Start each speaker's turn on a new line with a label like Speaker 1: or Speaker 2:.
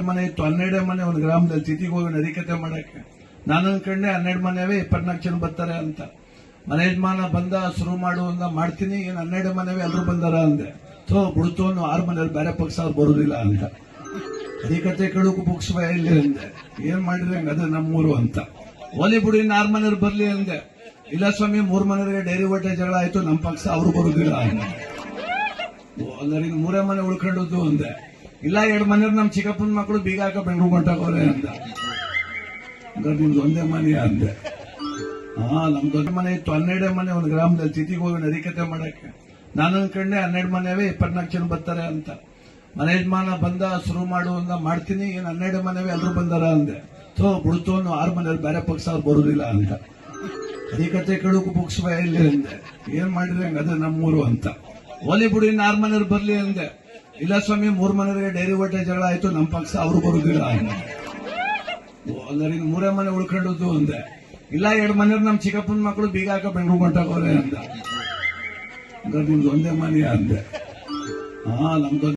Speaker 1: ಮನೆ ಇತ್ತು, 12 ಮನೆ ಒಂದು ಗ್ರಾಮದಲ್ಲಿ ತಿಥಿಗೆ ಹೋಗಿ ನರಿಕತೆ ಮಾಡಕ್ಕೆ. ನಾನು ಅನ್ಕೊಂಡೆ 12 ಮನೆವೇ 24 ಜನ ಬರ್ತಾರೆ ಅಂತ. ಮನೆ ಯಜಮಾನ ಬಂದ, ಶುರು ಮಾಡು ಅಂದ, ಮಾಡ್ತೀನಿ. ಏನ್ 12 ಮನೆವೇ ಎಲ್ಲರೂ ಬಂದಾರ ಅಂದೆ. ಸೊ ಬಿಡ್ತು, 6 ಮನೆಯವ್ರು ಬೇರೆ ಪಕ್ಷ ಅವ್ರು ಬರುದಿಲ್ಲ ಅಂತ. ಹರಿಕತೆ ಕೇಳೋಕು ಬುಕ್ಸ್ ಇಲ್ಲಿ ಅಂದೆ. ಏನ್ ಮಾಡಿದ್ರೆ ಹಂಗ, ಅದು ನಮ್ಮೂರು ಅಂತ. ಓಲಿ ಬಿಡು, ಇನ್ನು 6 ಮನೆಯವ್ರು ಬರ್ಲಿ ಅಂದೆ. ಇಲ್ಲ ಸ್ವಾಮಿ, 3 ಮನೆಯವರಿಗೆ ಡೈರಿ ಹೊಟ್ಟೆ ಜಗಳ ಆಯ್ತು, ನಮ್ಮ ಪಕ್ಷ ಅವ್ರು ಬರುದಿಲ್ಲ ಅಂದ. ಅಲ್ಲರಿ 3 ಮನೆ ಉಳ್ಕೊಂಡದ್ದು ಅಂದೆ. ಇಲ್ಲ 2 ಮನೆಯವ್ರು ನಮ್ಮ ಚಿಕ್ಕಪ್ಪನ ಮಕ್ಕಳು ಬೀಗ ಹಾಕ ಬೆಂಗಳೂರು ಹೊಂಟಾಗೋರೆ ಅಂದ. ನಿಮ್ದು ಒಂದೇ ಮನೆ ಅಂದೆ. ನಮ್ದು ದೊಡ್ಡ ಮನೆ ಇತ್ತು, 12 ಮನೆ ಒಂದು ಗ್ರಾಮದಲ್ಲಿ ತಿಥಿಗೆ ಹೋಗಿ ನರಿಕತೆ ಮಾಡಕ್ಕೆ. ನಾನು ಅನ್ಕೊಂಡೆ 12 ಮನೆವೇ 24 ಜನ ಬರ್ತಾರೆ ಅಂತ. ಮನೆ ಯಜಮಾನ ಬಂದ, ಶುರು ಮಾಡು ಅಂದ, ಮಾಡ್ತೀನಿ. ಏನ್ 12 ಮನೆವೇ ಎಲ್ಲರೂ ಬಂದಾರ ಅಂದೆ. ಸೊ ಬಿಡ್ತು, 6 ಮನೆಯವ್ರು ಬೇರೆ ಪಕ್ಷ ಅವ್ರು ಬರುದಿಲ್ಲ ಅಂತ. ಹರಿಕತೆ ಕೇಳೋಕು ಬುಕ್ಸ್ ಇಲ್ಲಿ ಅಂದೆ. ಏನ್ ಮಾಡಿದ್ರೆ ಹಂಗ, ಅದು ನಮ್ಮೂರು ಅಂತ. ಓಲಿ ಬಿಡು, ಇನ್ನು 6 ಮನೆಯವ್ರು ಬರ್ಲಿ ಅಂದೆ. ಇಲ್ಲ ಸ್ವಾಮಿ, 3 ಮನೆಯವರಿಗೆ ಡೈರಿ ಹೊಟ್ಟೆ ಜಗಳ ಆಯ್ತು, ನಮ್ಮ ಪಕ್ಷ ಅವ್ರು ಬರುದಿಲ್ಲ ಅಂದ. ಅಲ್ಲರಿ 3 ಮನೆ ಉಳ್ಕೊಂಡದ್ದು ಅಂದೆ. ಇಲ್ಲ 2 ಮನೆಯವ್ರು ನಮ್ಮ ಚಿಕ್ಕಪ್ಪನ ಮಕ್ಕಳು ಬೀಗ ಹಾಕ ಬೆಂಗಳೂರು ಹೊಂಟಾಗೋರೆ ಅಂದ. ನಿಮ್ದು ಒಂದೇ ಮನೆ ಅಂದೆ. ನಮ್ದು